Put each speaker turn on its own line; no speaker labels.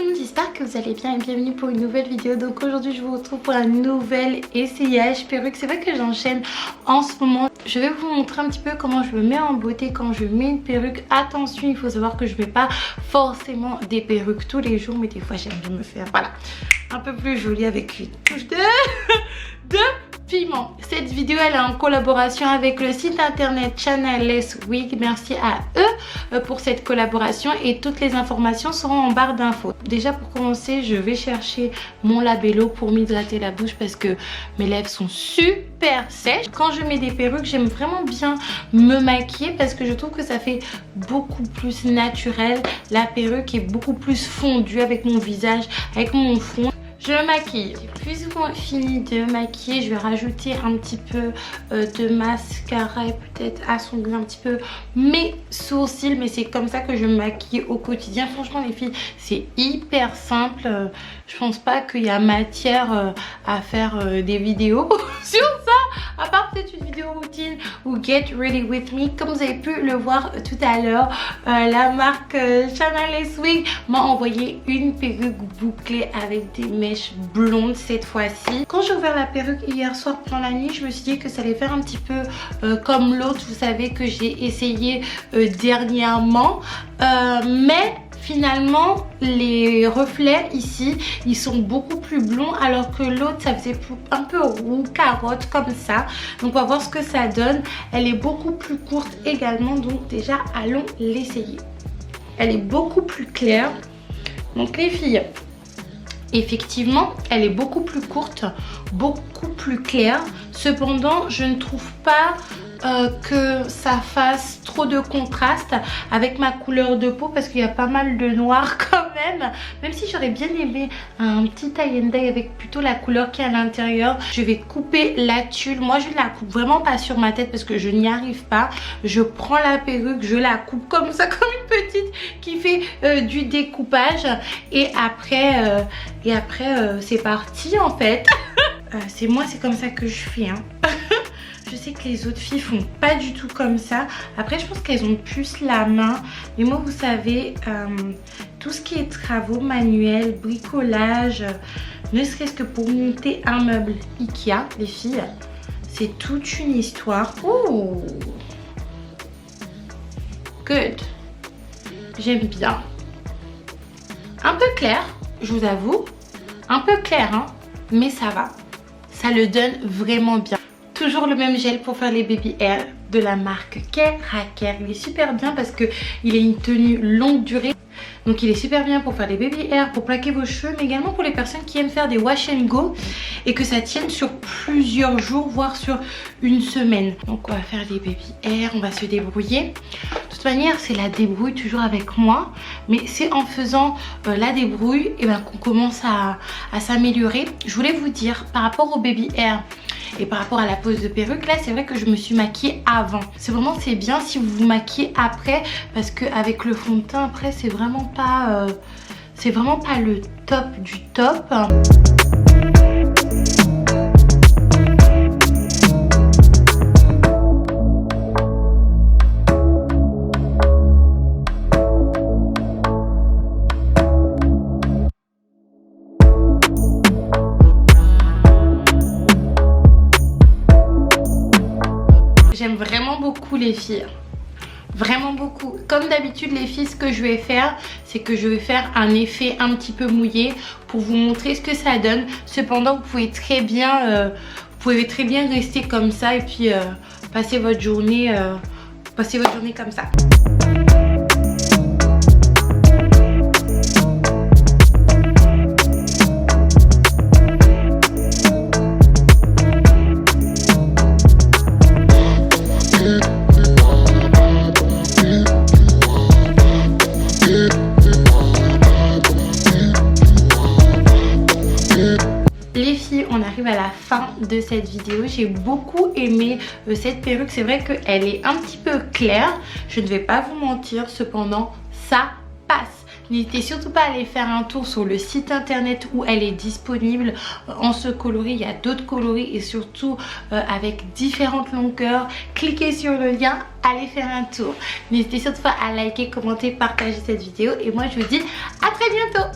tout le monde, j'espère que vous allez bien et bienvenue pour une nouvelle vidéo. Donc aujourd'hui je vous retrouve pour un nouvel essayage perruque. C'est vrai que j'enchaîne en ce moment. Je vais vous montrer un petit peu comment je me mets en beauté quand je mets une perruque. Attention, il faut savoir que je ne mets pas forcément des perruques tous les jours, mais des fois j'aime bien me faire, voilà, un peu plus jolie avec une touche de piment. Cette vidéo elle est en collaboration avec le site internet Channelless Wig. Merci à eux pour cette collaboration et toutes les informations seront en barre d'infos. Déjà pour commencer, je vais chercher mon labello pour m'hydrater la bouche parce que mes lèvres sont super sèches. Quand je mets des perruques, j'aime vraiment bien me maquiller parce que je trouve que ça fait beaucoup plus naturel. La perruque est beaucoup plus fondue avec mon visage, avec mon front. Je me maquille. J'ai plus ou moins fini de maquiller. Je vais rajouter un petit peu de mascara et peut-être assombrir un petit peu mes sourcils. Mais c'est comme ça que je me maquille au quotidien. Franchement les filles, c'est hyper simple. Je pense pas qu'il y a matière à faire des vidéos sur ça. À part peut-être une vidéo routine ou Get Ready With Me. Comme vous avez pu le voir tout à l'heure, la marque Channelless Wig m'a envoyé une perruque bouclée avec des mèches blondes cette fois-ci. Quand j'ai ouvert la perruque hier soir pendant la nuit, je me suis dit que ça allait faire un petit peu comme l'autre, vous savez, que j'ai essayé dernièrement. Mais finalement les reflets ici ils sont beaucoup plus blonds alors que l'autre ça faisait un peu roux carotte comme ça. Donc on va voir ce que ça donne. Elle est beaucoup plus courte également, donc déjà allons l'essayer. Elle est beaucoup plus claire. Donc les filles, effectivement elle est beaucoup plus courte, beaucoup plus claire. Cependant je ne trouve pas que ça fasse trop de contraste avec ma couleur de peau parce qu'il y a pas mal de noir quand même si j'aurais bien aimé un petit tie and dye avec plutôt la couleur qui est à l'intérieur. Je vais couper la tulle. Moi je ne la coupe vraiment pas sur ma tête parce que je n'y arrive pas. Je prends la perruque, je la coupe comme ça, comme une petite qui fait du découpage et après c'est parti en fait. C'est moi, c'est comme ça que je fais hein. Je sais que les autres filles font pas du tout comme ça. Après je pense qu'elles ont plus la main. Mais moi vous savez, tout ce qui est travaux manuels, bricolage, ne serait-ce que pour monter un meuble Ikea, les filles, c'est toute une histoire. Ouh, good. J'aime bien. Un peu clair, je vous avoue. Un peu clair hein, mais ça va. Ça le donne vraiment bien. Toujours le même gel pour faire les baby hair de la marque Keraker. Il est super bien parce que il est une tenue longue durée. Donc il est super bien pour faire les baby hair, pour plaquer vos cheveux, mais également pour les personnes qui aiment faire des wash and go et que ça tienne sur plusieurs jours, voire sur une semaine. Donc on va faire des baby hair, on va se débrouiller. De toute manière c'est la débrouille toujours avec moi, mais c'est en faisant la débrouille qu'on commence à s'améliorer. Je voulais vous dire par rapport au baby hair et par rapport à la pose de perruque, là c'est vrai que je me suis maquillée avant. C'est bien si vous vous maquillez après parce qu'avec le fond de teint après c'est vraiment pas le top du top. J'aime vraiment beaucoup les filles, vraiment beaucoup. Comme d'habitude les filles, ce que je vais faire, c'est que je vais faire un effet un petit peu mouillé pour vous montrer ce que ça donne. Cependant vous pouvez très bien rester comme ça et puis passer votre journée comme ça. Les filles, on arrive à la fin de cette vidéo. J'ai beaucoup aimé cette perruque. C'est vrai qu'elle est un petit peu claire. Je ne vais pas vous mentir. Cependant, ça passe. N'hésitez surtout pas à aller faire un tour sur le site internet où elle est disponible en ce coloris. Il y a d'autres coloris et surtout avec différentes longueurs. Cliquez sur le lien, allez faire un tour. N'hésitez surtout pas à liker, commenter, partager cette vidéo. Et moi je vous dis à très bientôt.